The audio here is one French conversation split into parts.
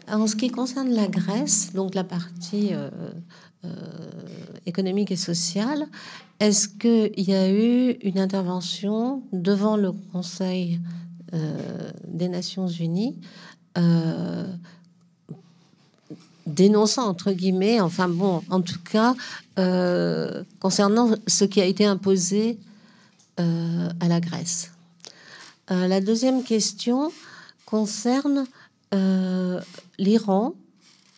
En ce qui concerne la Grèce, donc la partie euh, économique et sociale, est-ce qu'il y a eu une intervention devant le Conseil des Nations Unies euh, dénonçant, entre guillemets, enfin bon, en tout cas, concernant ce qui a été imposé à la Grèce? La deuxième question concerne l'Iran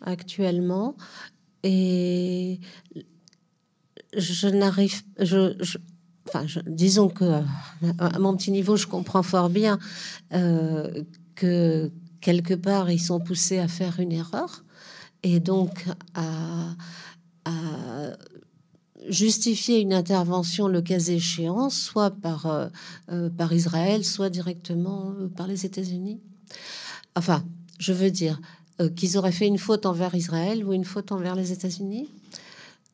actuellement. Et je n'arrive, enfin, disons que à mon petit niveau, je comprends fort bien que quelque part ils sont poussés à faire une erreur et donc à justifier une intervention le cas échéant, soit par Israël, soit directement par les États-Unis. Enfin, je veux dire qu'ils auraient fait une faute envers Israël ou une faute envers les États-Unis.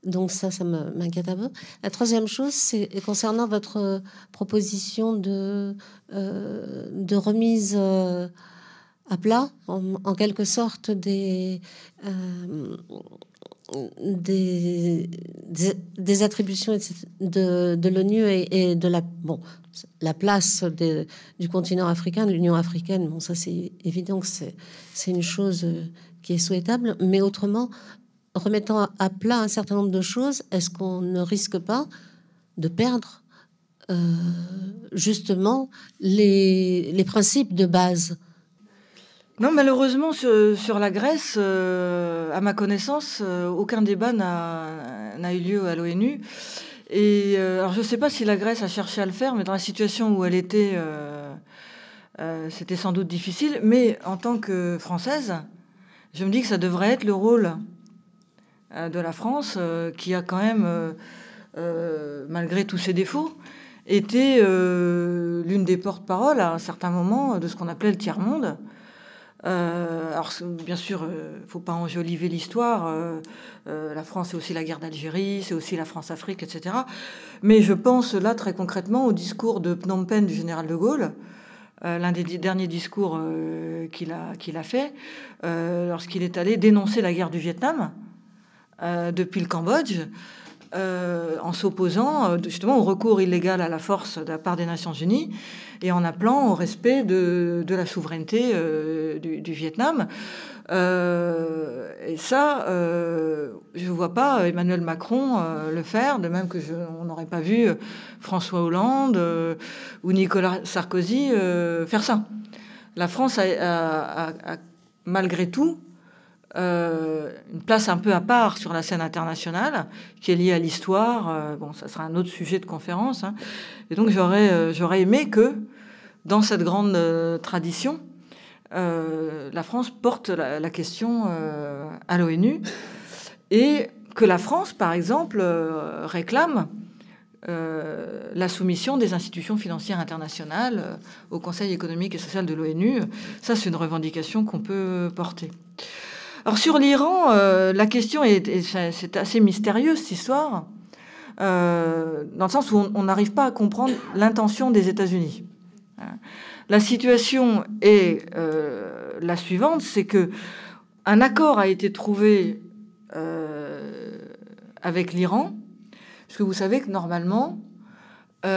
Donc ça m'inquiète un peu. La troisième chose, c'est concernant votre proposition de remise à plat, en quelque sorte, des attributions de l'ONU et de la place du continent africain, de l'Union africaine. Bon, ça c'est évident que c'est une chose qui est souhaitable, mais autrement, remettant à plat un certain nombre de choses, est-ce qu'on ne risque pas de perdre justement les principes de base? Non, malheureusement, sur la Grèce, à ma connaissance, aucun débat n'a eu lieu à l'ONU. Et alors, je ne sais pas si la Grèce a cherché à le faire, mais dans la situation où elle était, c'était sans doute difficile. Mais en tant que Française, je me dis que ça devrait être le rôle de la France, qui a quand même, malgré tous ses défauts, été l'une des porte-paroles à un certain moment de ce qu'on appelait le tiers-monde. Alors, bien sûr, faut pas enjoliver l'histoire. La France, c'est aussi la guerre d'Algérie, c'est aussi la France-Afrique, etc. Mais je pense là très concrètement au discours de Phnom Penh du général de Gaulle, l'un des derniers discours qu'il a fait lorsqu'il est allé dénoncer la guerre du Vietnam depuis le Cambodge. En s'opposant justement au recours illégal à la force de la part des Nations Unies et en appelant au respect de la souveraineté du Vietnam. Et ça, je ne vois pas Emmanuel Macron le faire, de même que on n'aurait pas vu François Hollande ou Nicolas Sarkozy faire ça. La France a malgré tout une place un peu à part sur la scène internationale, qui est liée à l'histoire. Bon, ça sera un autre sujet de conférence. Hein. Et donc, j'aurais aimé que, dans cette grande tradition, la France porte la question à l'ONU et que la France, par exemple, réclame la soumission des institutions financières internationales au Conseil économique et social de l'ONU. Ça, c'est une revendication qu'on peut porter. Alors sur l'Iran, la question c'est assez mystérieux, cette histoire, dans le sens où on n'arrive pas à comprendre l'intention des États-Unis. La situation est la suivante, c'est que un accord a été trouvé avec l'Iran, parce que vous savez que normalement, tous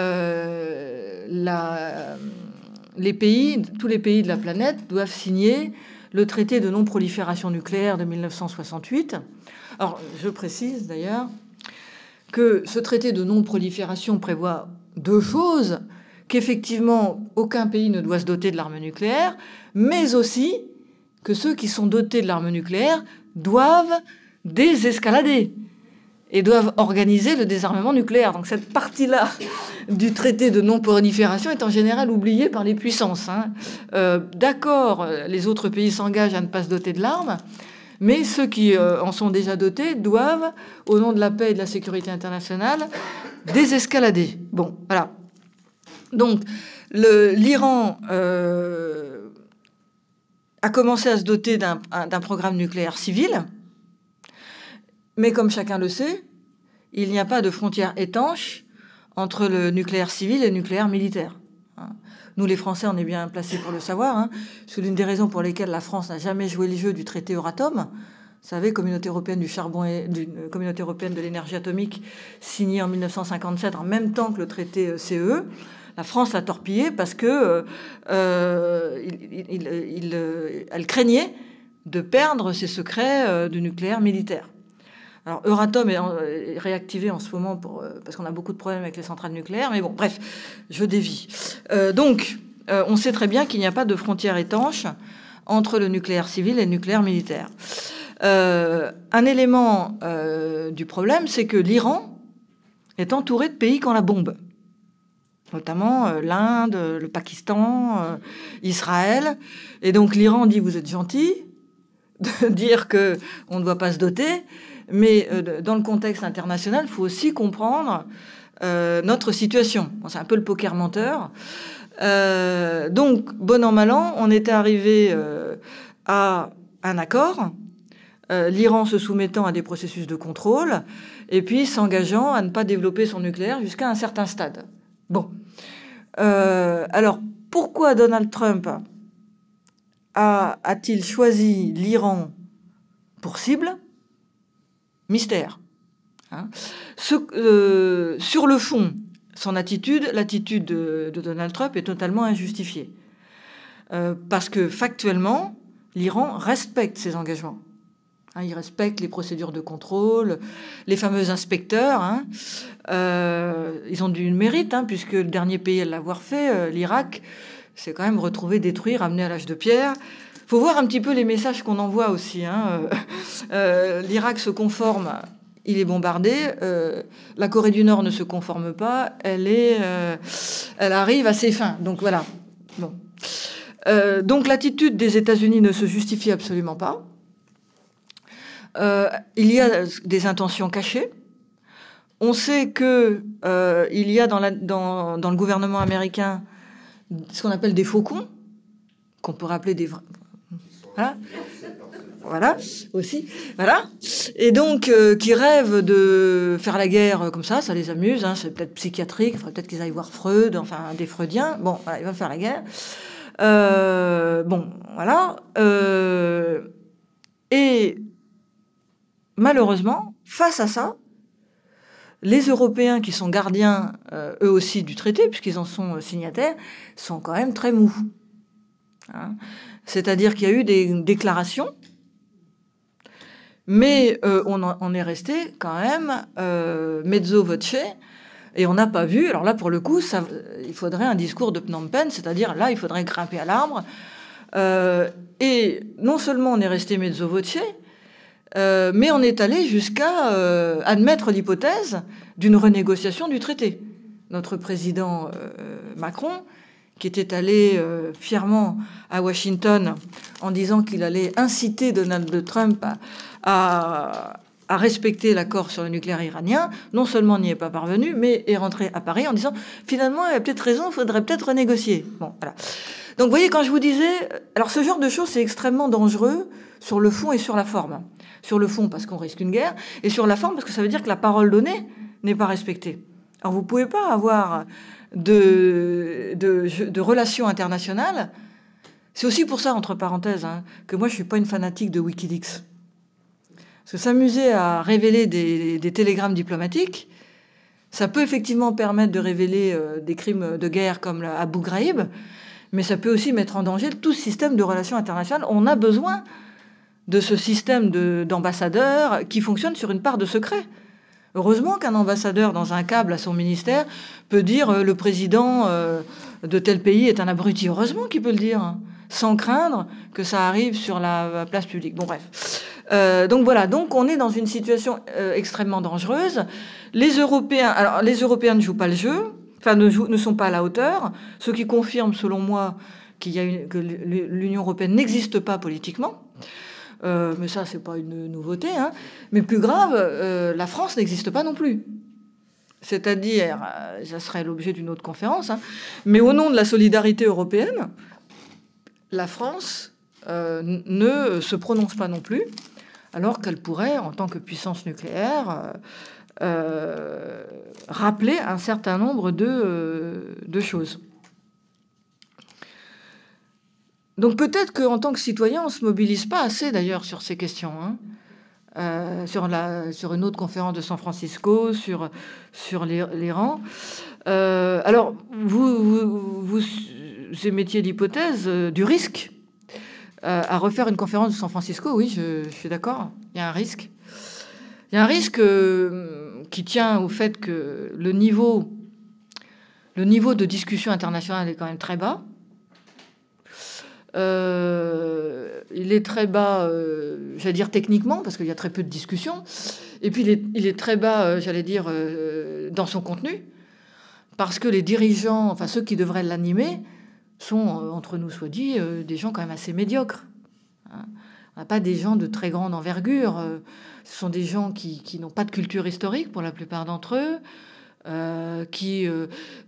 les pays de la planète doivent signer le traité de non-prolifération nucléaire de 1968. Alors, je précise d'ailleurs que ce traité de non-prolifération prévoit deux choses, qu'effectivement, aucun pays ne doit se doter de l'arme nucléaire, mais aussi que ceux qui sont dotés de l'arme nucléaire doivent désescalader et doivent organiser le désarmement nucléaire. Donc cette partie-là du traité de non-prolifération est en général oubliée par les puissances. Hein. D'accord, les autres pays s'engagent à ne pas se doter de l'arme, mais ceux qui en sont déjà dotés doivent, au nom de la paix et de la sécurité internationale, désescalader. Bon, voilà. Donc l'Iran a commencé à se doter d'un programme nucléaire civil, mais comme chacun le sait, il n'y a pas de frontière étanche entre le nucléaire civil et le nucléaire militaire. Nous, les Français, on est bien placés pour le savoir. Hein. C'est l'une des raisons pour lesquelles la France n'a jamais joué le jeu du traité Euratom. Vous savez, Communauté européenne du charbon et Communauté européenne de l'énergie atomique, signé en 1957, en même temps que le traité CEE. La France l'a torpillé parce que elle craignait de perdre ses secrets du nucléaire militaire. Alors, Euratom est réactivé en ce moment parce qu'on a beaucoup de problèmes avec les centrales nucléaires. Mais bon, bref, je dévie. Donc, on sait très bien qu'il n'y a pas de frontière étanche entre le nucléaire civil et le nucléaire militaire. Un élément du problème, c'est que l'Iran est entouré de pays qui ont la bombe. Notamment l'Inde, le Pakistan, Israël. Et donc, l'Iran dit, vous êtes gentil de dire qu'on ne doit pas se doter. Mais dans le contexte international, il faut aussi comprendre notre situation. Bon, c'est un peu le poker menteur. Donc, bon an, mal an, on était arrivé à un accord, l'Iran se soumettant à des processus de contrôle, et puis s'engageant à ne pas développer son nucléaire jusqu'à un certain stade. Bon. Alors, pourquoi Donald Trump a-t-il choisi l'Iran pour cible ? Mystère. Hein. Sur le fond, l'attitude de Donald Trump est totalement injustifiée. Parce que factuellement, l'Iran respecte ses engagements. Hein, il respecte les procédures de contrôle, les fameux inspecteurs. Hein. Ils ont du mérite, hein, puisque le dernier pays à l'avoir fait, l'Irak, s'est quand même retrouvé détruit, ramené à l'âge de pierre. Il faut voir un petit peu les messages qu'on envoie aussi. Hein. L'Irak se conforme, il est bombardé. La Corée du Nord ne se conforme pas, elle arrive à ses fins. Donc voilà. Bon. Donc l'attitude des États-Unis ne se justifie absolument pas. Il y a des intentions cachées. On sait que il y a dans le gouvernement américain ce qu'on appelle des faucons, qu'on peut rappeler des vrais. Voilà, aussi. Voilà. Et donc, qui rêvent de faire la guerre comme ça les amuse. Hein, c'est peut-être psychiatrique, il faudrait peut-être qu'ils aillent voir Freud, enfin, des Freudiens. Bon, voilà, ils vont faire la guerre. Bon, voilà. Et malheureusement, face à ça, les Européens, qui sont gardiens, eux aussi, du traité, puisqu'ils en sont signataires, sont quand même très mous. Hein. C'est-à-dire qu'il y a eu des déclarations, mais on est resté quand même mezzo voce, et on n'a pas vu. Alors là, pour le coup, il faudrait un discours de Phnom Penh, c'est-à-dire là, il faudrait grimper à l'arbre. Et non seulement on est resté mezzo voce, mais on est allé jusqu'à admettre l'hypothèse d'une renégociation du traité. Notre président Macron, qui était allé fièrement à Washington en disant qu'il allait inciter Donald Trump à respecter l'accord sur le nucléaire iranien, non seulement n'y est pas parvenu, mais est rentré à Paris en disant finalement, il a peut-être raison, il faudrait peut-être renégocier. Bon, voilà. Donc, vous voyez, quand je vous disais... Alors, ce genre de choses, c'est extrêmement dangereux sur le fond et sur la forme. Sur le fond, parce qu'on risque une guerre, et sur la forme, parce que ça veut dire que la parole donnée n'est pas respectée. Alors, vous ne pouvez pas avoir de relations internationales. C'est aussi pour ça, entre parenthèses, hein, que moi, je ne suis pas une fanatique de Wikileaks. Parce que s'amuser à révéler des télégrammes diplomatiques, ça peut effectivement permettre de révéler des crimes de guerre comme Abu Ghraib, mais ça peut aussi mettre en danger tout système de relations internationales. On a besoin de ce système d'ambassadeurs qui fonctionne sur une part de secret. Heureusement qu'un ambassadeur dans un câble à son ministère peut dire le président de tel pays est un abruti. Heureusement qu'il peut le dire, hein, sans craindre que ça arrive sur la place publique. Bon, bref. Donc voilà, donc on est dans une situation extrêmement dangereuse. Les Européens ne jouent pas le jeu, enfin ne sont pas à la hauteur, ce qui confirme, selon moi, que l'Union européenne n'existe pas politiquement. Mais ça, c'est pas une nouveauté. Hein. Mais plus grave, la France n'existe pas non plus. C'est-à-dire, ça serait l'objet d'une autre conférence, hein, mais au nom de la solidarité européenne, la France ne se prononce pas non plus, alors qu'elle pourrait, en tant que puissance nucléaire, rappeler un certain nombre de choses. Donc peut-être qu'en tant que citoyen, on ne se mobilise pas assez d'ailleurs sur ces questions, hein. Sur une autre conférence de San Francisco, sur l'Iran. Alors, vous émettiez l'hypothèse du risque à refaire une conférence de San Francisco. Oui, je suis d'accord, il y a un risque. Il y a un risque qui tient au fait que le niveau de discussion internationale est quand même très bas. Il est très bas, j'allais dire techniquement, parce qu'il y a très peu de discussions. Et puis il est très bas, j'allais dire, dans son contenu, parce que les dirigeants, enfin ceux qui devraient l'animer, sont, entre nous soit dit, des gens quand même assez médiocres. Hein. On n'a pas des gens de très grande envergure. Ce sont des gens qui n'ont pas de culture historique pour la plupart d'entre eux.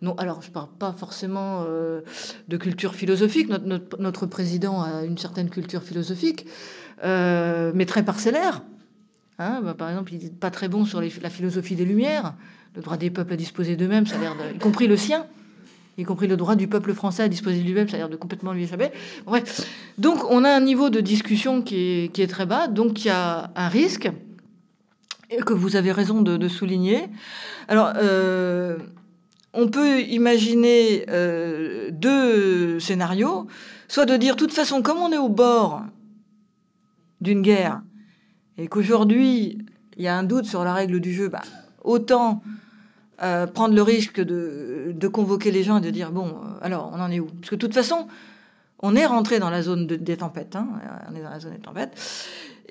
Non, alors je parle pas forcément de culture philosophique. Notre président a une certaine culture philosophique, mais très parcellaire. Hein, par exemple, il n'est pas très bon sur la philosophie des Lumières, le droit des peuples à disposer d'eux-mêmes, ça a l'air y compris le sien, y compris le droit du peuple français à disposer de lui-même, ça a l'air de complètement lui échapper. Bref, donc on a un niveau de discussion qui est très bas, donc il y a un risque que vous avez raison de souligner. Alors, on peut imaginer deux scénarios, soit de dire, de toute façon, comme on est au bord d'une guerre, et qu'aujourd'hui, il y a un doute sur la règle du jeu, autant prendre le risque de convoquer les gens et de dire, bon, alors, on en est où? Parce que de toute façon, on est rentré dans la zone des tempêtes, hein, on est dans la zone des tempêtes.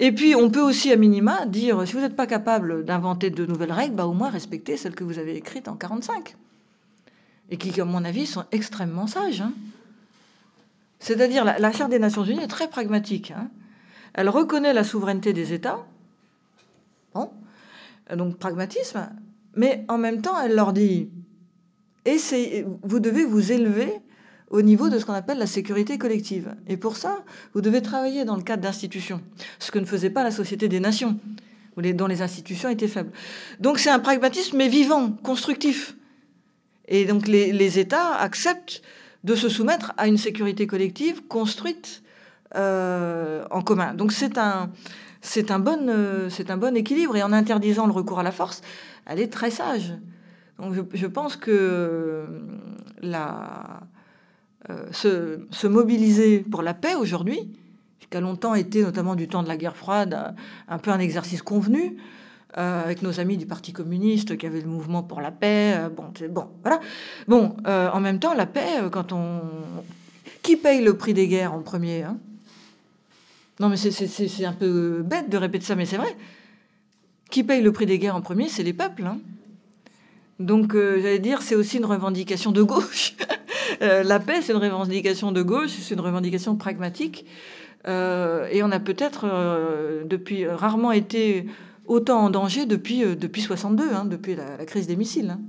Et puis, on peut aussi, à minima, dire, si vous n'êtes pas capable d'inventer de nouvelles règles, au moins respectez celles que vous avez écrites en 1945. Et qui, à mon avis, sont extrêmement sages. Hein. C'est-à-dire, la Charte des Nations Unies est très pragmatique. Hein. Elle reconnaît la souveraineté des États. Bon. Donc, pragmatisme. Mais en même temps, elle leur dit, vous devez vous élever au niveau de ce qu'on appelle la sécurité collective. Et pour ça, vous devez travailler dans le cadre d'institutions, ce que ne faisait pas la Société des Nations, dont les institutions étaient faibles. Donc c'est un pragmatisme, mais vivant, constructif. Et donc les États acceptent de se soumettre à une sécurité collective construite en commun. Donc c'est un bon équilibre. Et en interdisant le recours à la force, elle est très sage. Donc je pense que se mobiliser pour la paix aujourd'hui, qui a longtemps été, notamment du temps de la guerre froide, un peu un exercice convenu, avec nos amis du Parti communiste qui avaient le mouvement pour la paix. Voilà. Bon, en même temps, la paix, qui paye le prix des guerres en premier, hein? Non, mais c'est un peu bête de répéter ça, mais c'est vrai. Qui paye le prix des guerres en premier, c'est les peuples. Hein. Donc, j'allais dire, c'est aussi une revendication de gauche. La paix, c'est une revendication de gauche, c'est une revendication pragmatique. Et on a peut-être depuis rarement été autant en danger depuis 62, hein, depuis la crise des missiles. Hein.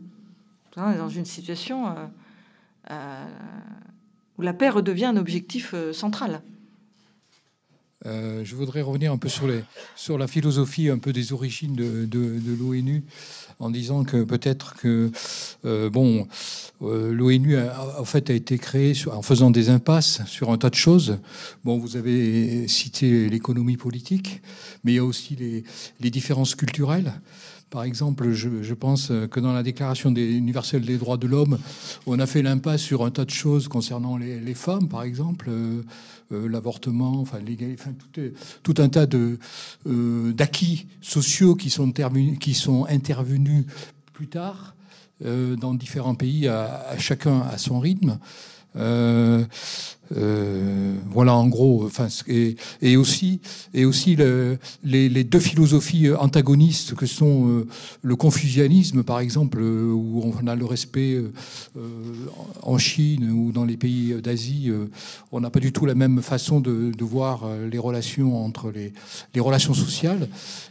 On est dans une situation où la paix redevient un objectif central. Je voudrais revenir un peu sur la philosophie un peu des origines de l'ONU, en disant que peut-être que l'ONU en fait a été créée en faisant des impasses sur un tas de choses. Bon, vous avez cité l'économie politique, mais il y a aussi les différences culturelles. Par exemple, je pense que dans la Déclaration universelle des droits de l'homme, on a fait l'impasse sur un tas de choses concernant les femmes, par exemple, l'avortement, tout un tas d'acquis sociaux qui sont intervenus plus tard dans différents pays, à chacun à son rythme. Voilà en gros, et aussi les deux philosophies antagonistes que sont le confucianisme par exemple, où on a le respect en Chine ou dans les pays d'Asie, on n'a pas du tout la même façon de voir les relations entre les relations sociales,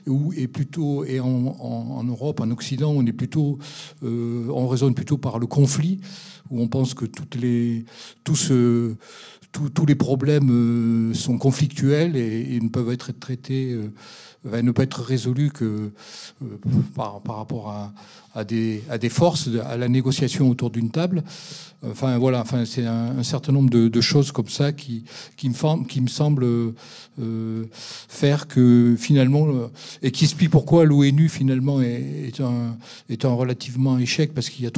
et en Europe, en Occident, on raisonne plutôt par le conflit, où on pense que tous les problèmes sont conflictuels et ne peuvent être traités, ne pas être résolus que par rapport à des forces, à la négociation autour d'une table. Enfin voilà, c'est un certain nombre de choses comme ça qui me semblent faire que finalement, et qui explique pourquoi l'ONU finalement est un relativement échec, parce qu'il y a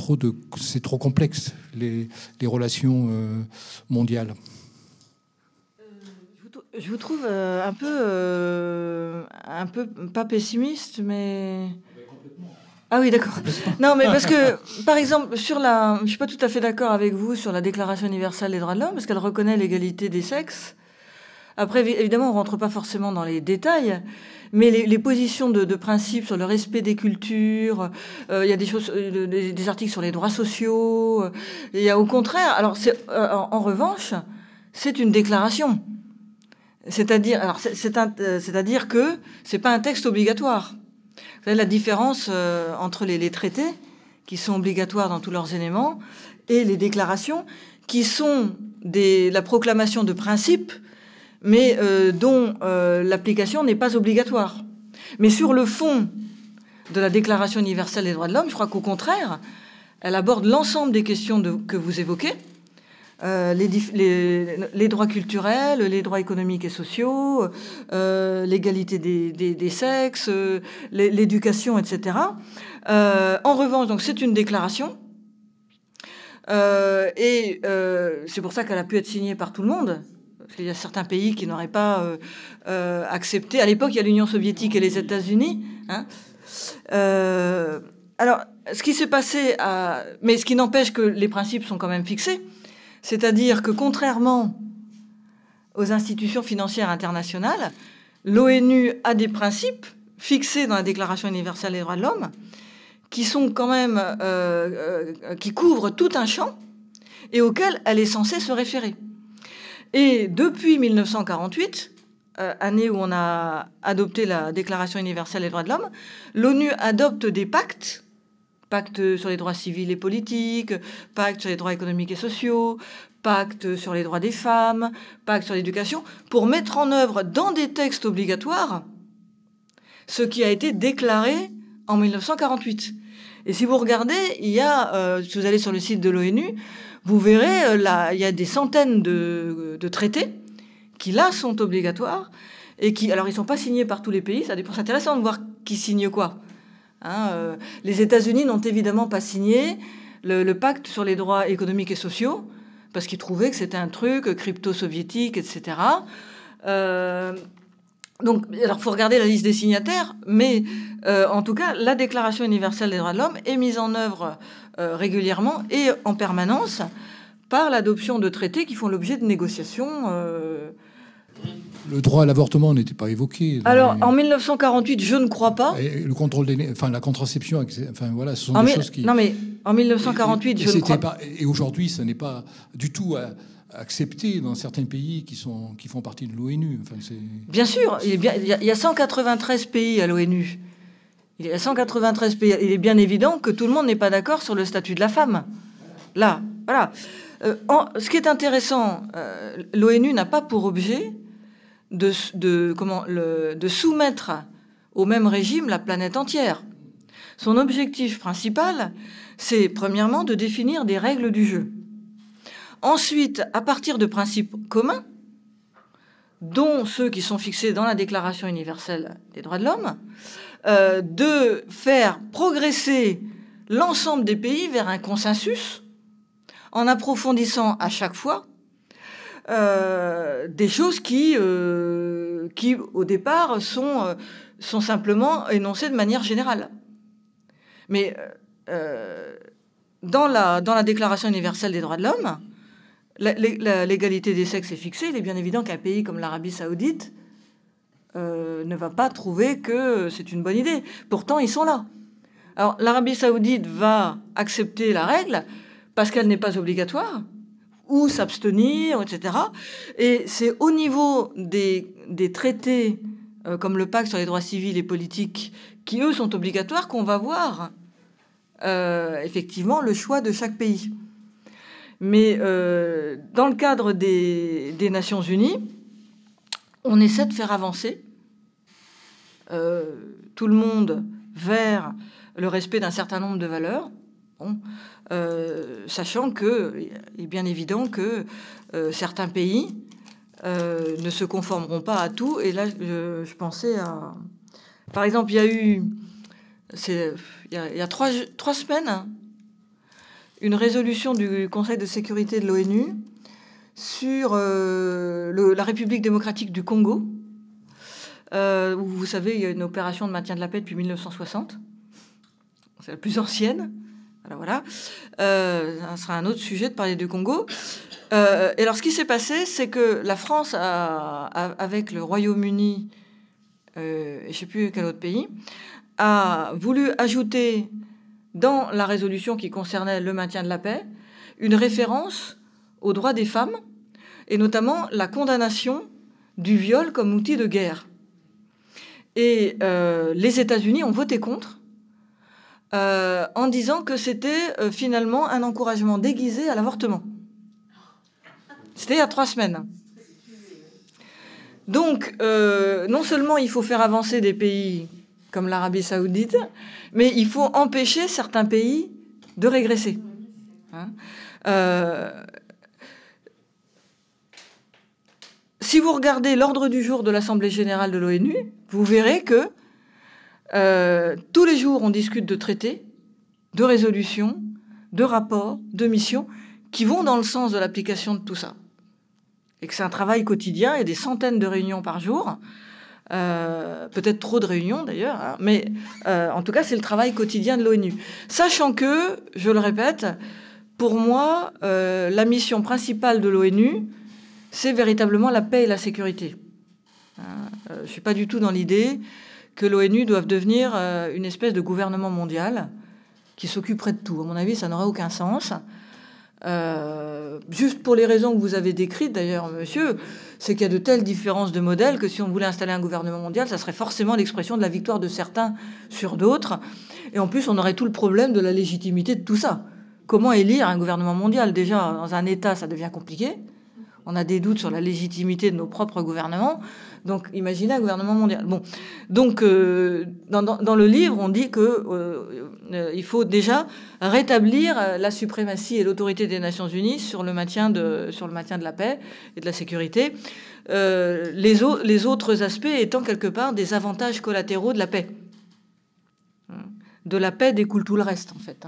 c'est trop complexe les relations mondiales. Je vous trouve un peu pas pessimiste, mais... Ah oui, d'accord. Non, mais parce que, par exemple, je suis pas tout à fait d'accord avec vous sur la Déclaration universelle des droits de l'homme, parce qu'elle reconnaît l'égalité des sexes. Après, évidemment, on rentre pas forcément dans les détails, mais les positions de principe sur le respect des cultures, il y a des choses, des articles sur les droits sociaux. Il y a au contraire. Alors, en revanche, c'est une déclaration. C'est-à-dire que c'est pas un texte obligatoire. Vous savez la différence entre les traités, qui sont obligatoires dans tous leurs éléments, et les déclarations, qui sont la proclamation de principes, mais dont l'application n'est pas obligatoire. Mais sur le fond de la Déclaration universelle des droits de l'homme, je crois qu'au contraire, elle aborde l'ensemble des questions que vous évoquez, les droits culturels, les droits économiques et sociaux, l'égalité des sexes, l'éducation, etc. En revanche, donc c'est une déclaration, et c'est pour ça qu'elle a pu être signée par tout le monde. Parce qu'il y a certains pays qui n'auraient pas accepté. À l'époque, il y a l'Union soviétique et les États-Unis. Hein. Alors, ce qui s'est passé, mais ce qui n'empêche que les principes sont quand même fixés. C'est-à-dire que contrairement aux institutions financières internationales, l'ONU a des principes fixés dans la Déclaration universelle des droits de l'homme qui sont quand même qui couvrent tout un champ et auxquels elle est censée se référer. Et depuis 1948, année où on a adopté la Déclaration universelle des droits de l'homme, l'ONU adopte des pacte sur les droits civils et politiques, pacte sur les droits économiques et sociaux, pacte sur les droits des femmes, pacte sur l'éducation, pour mettre en œuvre dans des textes obligatoires ce qui a été déclaré en 1948. Et si vous regardez, si vous allez sur le site de l'ONU, vous verrez, il y a des centaines de traités qui, là, sont obligatoires et qui, alors, ils ne sont pas signés par tous les pays. Ça dépend. C'est intéressant de voir qui signe quoi. Hein, les États-Unis n'ont évidemment pas signé le pacte sur les droits économiques et sociaux parce qu'ils trouvaient que c'était un truc crypto-soviétique, etc. Donc, alors, il faut regarder la liste des signataires, mais en tout cas, la Déclaration universelle des droits de l'homme est mise en œuvre régulièrement et en permanence par l'adoption de traités qui font l'objet de négociations. Le droit à l'avortement n'était pas évoqué. Alors, en 1948, je ne crois pas. Et le contrôle la contraception, voilà, ce sont des choses qui... Non, mais en 1948, je ne crois pas. Et aujourd'hui, ça n'est pas du tout accepté dans certains pays qui font partie de l'ONU. Bien sûr, il y a 193 pays à l'ONU. Il y a 193 pays. Il est bien évident que tout le monde n'est pas d'accord sur le statut de la femme. Là, voilà. Ce qui est intéressant, l'ONU n'a pas pour objet de soumettre au même régime la planète entière. Son objectif principal, c'est premièrement de définir des règles du jeu. Ensuite, à partir de principes communs, dont ceux qui sont fixés dans la Déclaration universelle des droits de l'homme, de faire progresser l'ensemble des pays vers un consensus en approfondissant à chaque fois des choses qui au départ, sont simplement énoncées de manière générale. Mais dans la Déclaration universelle des droits de l'homme, l'égalité des sexes est fixée. Il est bien évident qu'un pays comme l'Arabie saoudite ne va pas trouver que c'est une bonne idée. Pourtant, ils sont là. Alors, l'Arabie saoudite va accepter la règle parce qu'elle n'est pas obligatoire, ou s'abstenir, etc. Et c'est au niveau des traités, comme le pacte sur les droits civils et politiques, qui, eux, sont obligatoires, qu'on va voir effectivement le choix de chaque pays. Mais dans le cadre des Nations Unies, on essaie de faire avancer tout le monde vers le respect d'un certain nombre de valeurs, bon, sachant qu'il est bien évident que certains pays ne se conformeront pas à tout. Et là, je pensais à... Par exemple, il y a 3 semaines, une résolution du Conseil de sécurité de l'ONU sur la République démocratique du Congo, où, vous savez, il y a une opération de maintien de la paix depuis 1960. C'est la plus ancienne. Voilà. Ça sera un autre sujet de parler du Congo. Et alors, ce qui s'est passé, c'est que la France, avec le Royaume-Uni, et je ne sais plus quel autre pays, a voulu ajouter dans la résolution qui concernait le maintien de la paix une référence aux droits des femmes, et notamment la condamnation du viol comme outil de guerre. Et les États-Unis ont voté contre, en disant que c'était finalement un encouragement déguisé à l'avortement. C'était il y a 3 semaines. Donc, non seulement il faut faire avancer des pays comme l'Arabie Saoudite, mais il faut empêcher certains pays de régresser. Si vous regardez l'ordre du jour de l'Assemblée générale de l'ONU, vous verrez que tous les jours, on discute de traités, de résolutions, de rapports, de missions qui vont dans le sens de l'application de tout ça. Et que c'est un travail quotidien, il y a des centaines de réunions par jour, peut-être trop de réunions d'ailleurs, hein, mais en tout cas, c'est le travail quotidien de l'ONU. Sachant que, je le répète, pour moi, la mission principale de l'ONU, c'est véritablement la paix et la sécurité. Je ne suis pas du tout dans l'idée que l'ONU doive devenir une espèce de gouvernement mondial qui s'occuperait de tout. À mon avis, ça n'aurait aucun sens. Juste pour les raisons que vous avez décrites, d'ailleurs, monsieur, c'est qu'il y a de telles différences de modèles que si on voulait installer un gouvernement mondial, ça serait forcément l'expression de la victoire de certains sur d'autres. Et en plus, on aurait tout le problème de la légitimité de tout ça. Comment élire un gouvernement mondial? Déjà, dans un État, ça devient compliqué. On a des doutes sur la légitimité de nos propres gouvernements. Donc, imaginez un gouvernement mondial. Bon, donc, dans le livre, on dit qu'il faut déjà rétablir la suprématie et l'autorité des Nations Unies sur le maintien de la paix et de la sécurité. Les autres aspects étant quelque part des avantages collatéraux de la paix. De la paix découle tout le reste, en fait.